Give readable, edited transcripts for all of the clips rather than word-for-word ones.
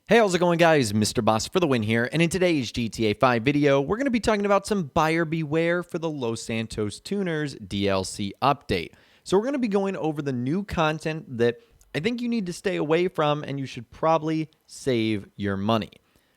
Hey, how's it going, guys? Mr. Boss for the win here, and in today's GTA 5 video, we're going to be talking about some buyer beware for the Los Santos Tuners DLC update. So we're going to be going over the new content that I think you need to stay away from, and you should probably save your money.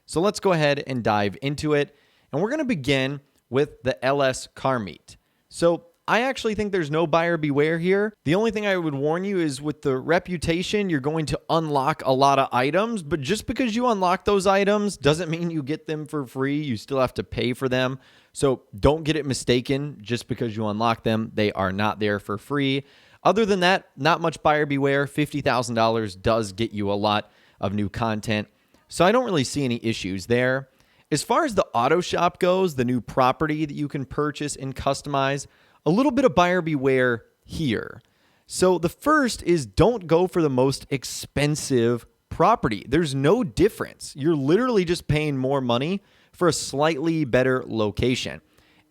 So let's go ahead and dive into it, and we're going to begin with the LS car meet. So I actually think there's no buyer beware here. The only thing I would warn you is with the reputation, you're going to unlock a lot of items, but just because you unlock those items doesn't mean you get them for free. You still have to pay for them. So don't get it mistaken. Just because you unlock them, they are not there for free. Other than that, not much buyer beware. $50,000 does get you a lot of new content. So I don't really see any issues there. As far as the auto shop goes, the new property that you can purchase and customize, a little bit of buyer beware here. So the first is don't go for the most expensive property. There's no difference. You're literally just paying more money for a slightly better location.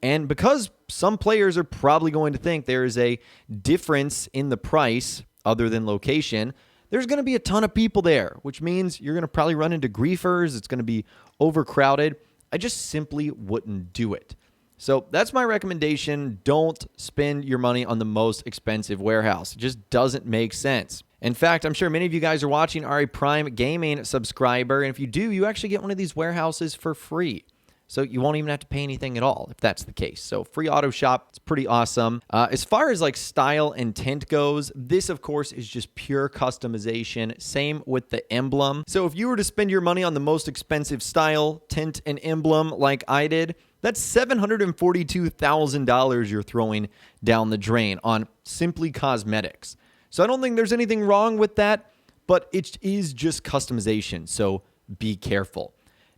And because some players are probably going to think there is a difference in the price other than location, there's going to be a ton of people there, which means you're going to probably run into griefers. It's going to be overcrowded. I just simply wouldn't do it. So that's my recommendation. Don't spend your money on the most expensive warehouse. It just doesn't make sense. In fact, I'm sure many of you guys are watching are a Prime Gaming subscriber, and if you do, you actually get one of these warehouses for free. So you won't even have to pay anything at all if that's the case. So free auto shop, it's pretty awesome. As far as like style and tint goes, this of course is just pure customization. Same with the emblem. So if you were to spend your money on the most expensive style, tint, and emblem like I did, that's $742,000 you're throwing down the drain on simply cosmetics. So I don't think there's anything wrong with that, but it is just customization. So be careful.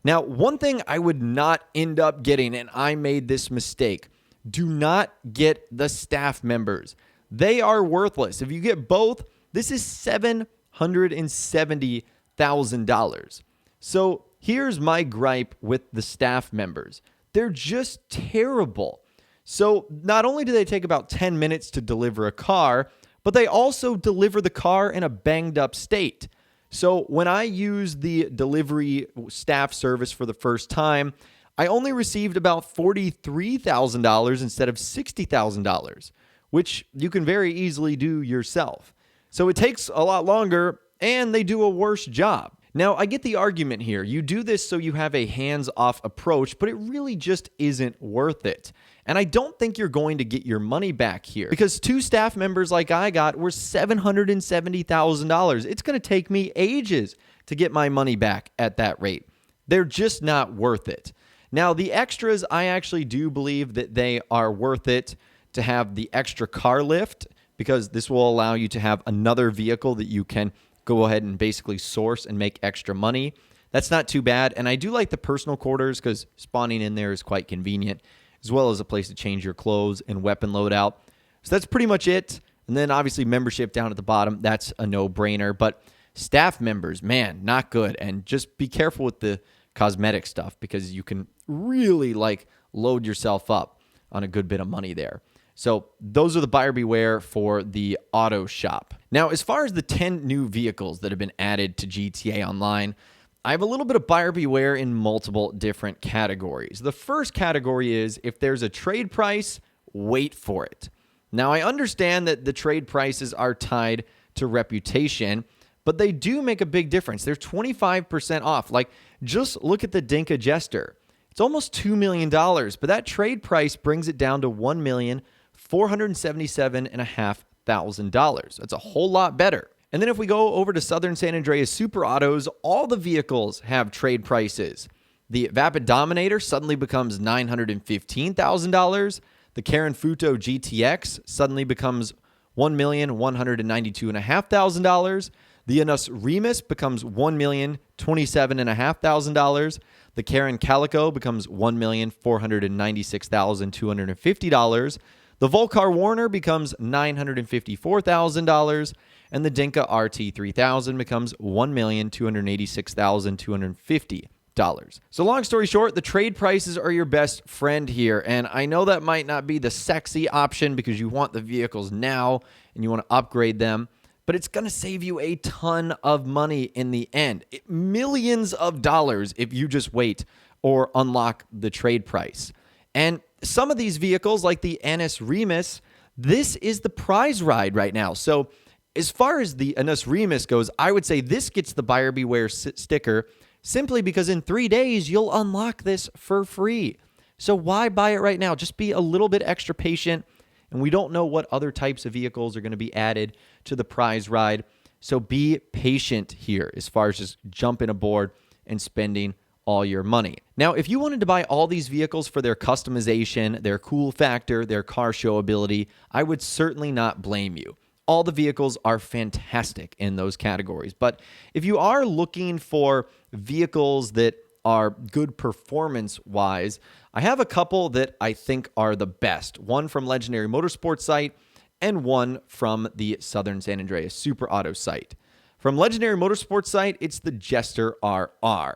Now, one thing I would not end up getting, and I made this mistake, do not get the staff members. They are worthless. If you get both, this is $770,000. So here's my gripe with the staff members. They're just terrible. So not only do they take about 10 minutes to deliver a car, but they also deliver the car in a banged up state. So when I used the delivery staff service for the first time, I only received about $43,000 instead of $60,000, which you can very easily do yourself. So it takes a lot longer and they do a worse job. Now, I get the argument here. You do this so you have a hands-off approach, but it really just isn't worth it. And I don't think you're going to get your money back here because 2 staff members like I got were $770,000. It's going to take me ages to get my money back at that rate. They're just not worth it. Now, the extras, I actually do believe that they are worth it to have the extra car lift because this will allow you to have another vehicle that you can go ahead and basically source and make extra money. That's not too bad. And I do like the personal quarters because spawning in there is quite convenient, as well as a place to change your clothes and weapon loadout. So that's pretty much it. And then obviously membership down at the bottom, that's a no-brainer. But staff members, man, not good. And just be careful with the cosmetic stuff because you can really like load yourself up on a good bit of money there. So those are the buyer beware for the auto shop. Now, as far as the 10 new vehicles that have been added to GTA Online, I have a little bit of buyer beware in multiple different categories. The first category is if there's a trade price, wait for it. Now, I understand that the trade prices are tied to reputation, but they do make a big difference. They're 25% off. Like, just look at the Dinka Jester. It's almost $2 million, but that trade price brings it down to $1,477,500. That's a whole lot better. And then if we go over to Southern San Andreas Super Autos, all the vehicles have trade prices. The Vapid Dominator suddenly becomes $915,000. The Karen Futo GTX suddenly becomes $1,192,500. The Anus Remus becomes $1,027,500. The Karen Calico becomes $1,496,250. The Volcar Warner becomes $954,000, and the Dinka RT3000 becomes $1,286,250. So long story short, the trade prices are your best friend here, and I know that might not be the sexy option because you want the vehicles now and you want to upgrade them, but it's going to save you a ton of money in the end. Millions of dollars if you just wait or unlock the trade price. And some of these vehicles, like the Annis Remus, this is the prize ride right now. So as far as the Annis Remus goes, I would say this gets the buyer beware sticker simply because in 3 days, you'll unlock this for free. So why buy it right now? Just be a little bit extra patient. And we don't know what other types of vehicles are going to be added to the prize ride. So be patient here as far as just jumping aboard and spending all your money. Now, if you wanted to buy all these vehicles for their customization, their cool factor, their car show ability, I would certainly not blame you. All the vehicles are fantastic in those categories. But if you are looking for vehicles that are good performance-wise, I have a couple that I think are the best. One from Legendary Motorsports site and one from the Southern San Andreas Super Auto site. From Legendary Motorsports site, it's the Jester Rr.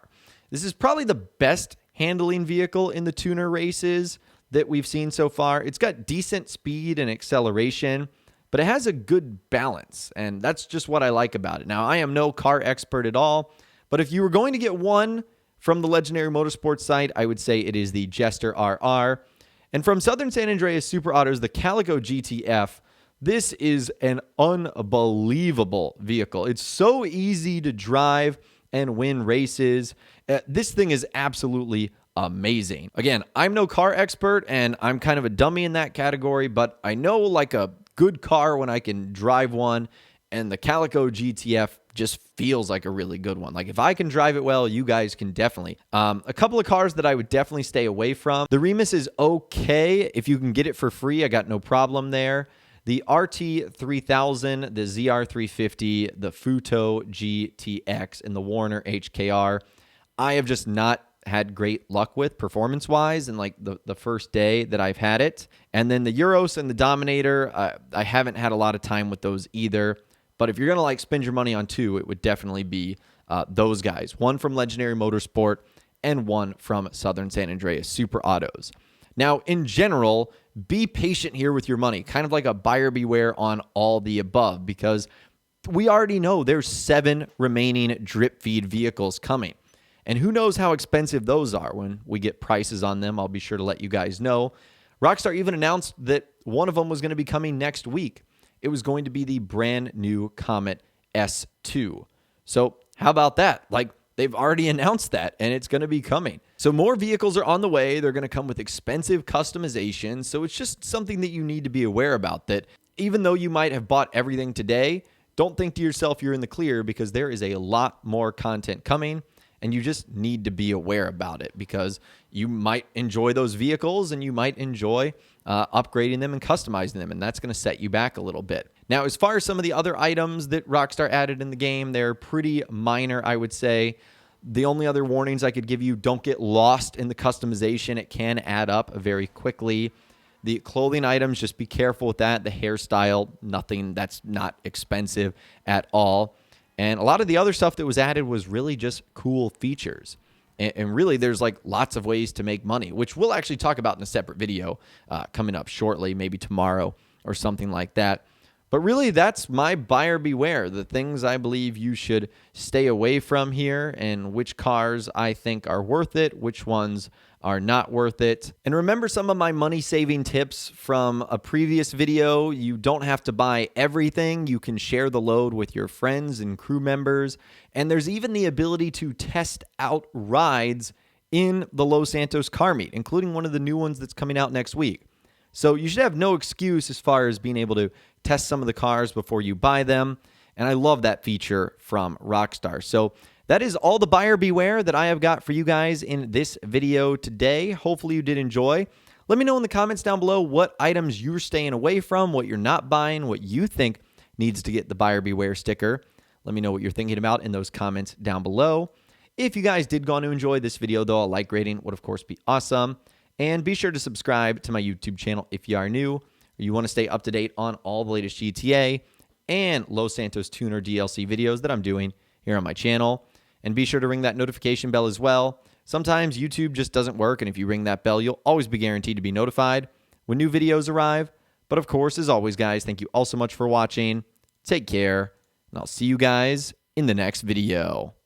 This is probably the best handling vehicle in the tuner races that we've seen so far. It's got decent speed and acceleration, but it has a good balance, and that's just what I like about it. Now, I am no car expert at all, but if you were going to get one from the Legendary Motorsports site, I would say it is the Jester Rr. And from Southern San Andreas Super Autos, the Calico GTF, this is an unbelievable vehicle. It's so easy to drive and win races. This thing is absolutely amazing. Again, I'm no car expert, and I'm kind of a dummy in that category, but I know like a good car when I can drive one, and the Calico GTF just feels like a really good one. Like if I can drive it well, you guys can definitely. A couple of cars that I would definitely stay away from. The Remus is okay. If you can get it for free, I got no problem there. The RT3000, the ZR350, the Futo GTX, and the Warner HKR, I have just not had great luck with performance-wise in like the first day that I've had it. And then the Euros and the Dominator, I haven't had a lot of time with those either. But if you're going to like spend your money on two, it would definitely be those guys. One from Legendary Motorsport and one from Southern San Andreas Super Autos. Now, in general, be patient here with your money, kind of like a buyer beware on all the above, because we already know there's 7 remaining drip feed vehicles coming. And who knows how expensive those are. When we get prices on them, I'll be sure to let you guys know. Rockstar even announced that one of them was going to be coming next week. It was going to be the brand new Comet S2. So how about that? Like, they've already announced that, and it's going to be coming. So more vehicles are on the way. They're going to come with expensive customizations. So it's just something that you need to be aware about, that even though you might have bought everything today, don't think to yourself you're in the clear, because there is a lot more content coming, and you just need to be aware about it, because you might enjoy those vehicles and you might enjoy upgrading them and customizing them, and that's going to set you back a little bit. Now, as far as some of the other items that Rockstar added in the game, they're pretty minor, I would say. The only other warnings I could give you, don't get lost in the customization. It can add up very quickly. The clothing items, just be careful with that. The hairstyle, nothing that's not expensive at all. And a lot of the other stuff that was added was really just cool features. And really, there's like lots of ways to make money, which we'll actually talk about in a separate video coming up shortly, maybe tomorrow or something like that. But really, that's my buyer beware, the things I believe you should stay away from here, and which cars I think are worth it, which ones are not worth it. And remember some of my money-saving tips from a previous video. You don't have to buy everything. You can share the load with your friends and crew members. And there's even the ability to test out rides in the Los Santos car meet, including one of the new ones that's coming out next week. So you should have no excuse as far as being able to test some of the cars before you buy them. And I love that feature from Rockstar. So that is all the buyer beware that I have got for you guys in this video today. Hopefully you did enjoy. Let me know in the comments down below what items you're staying away from, what you're not buying, what you think needs to get the buyer beware sticker. Let me know what you're thinking about in those comments down below. If you guys did go on to enjoy this video, though, a like rating would, of course, be awesome. And be sure to subscribe to my YouTube channel if you are new, or you want to stay up to date on all the latest GTA and Los Santos Tuner DLC videos that I'm doing here on my channel. And be sure to ring that notification bell as well. Sometimes YouTube just doesn't work, and if you ring that bell, you'll always be guaranteed to be notified when new videos arrive. But of course, as always, guys, thank you all so much for watching. Take care, and I'll see you guys in the next video.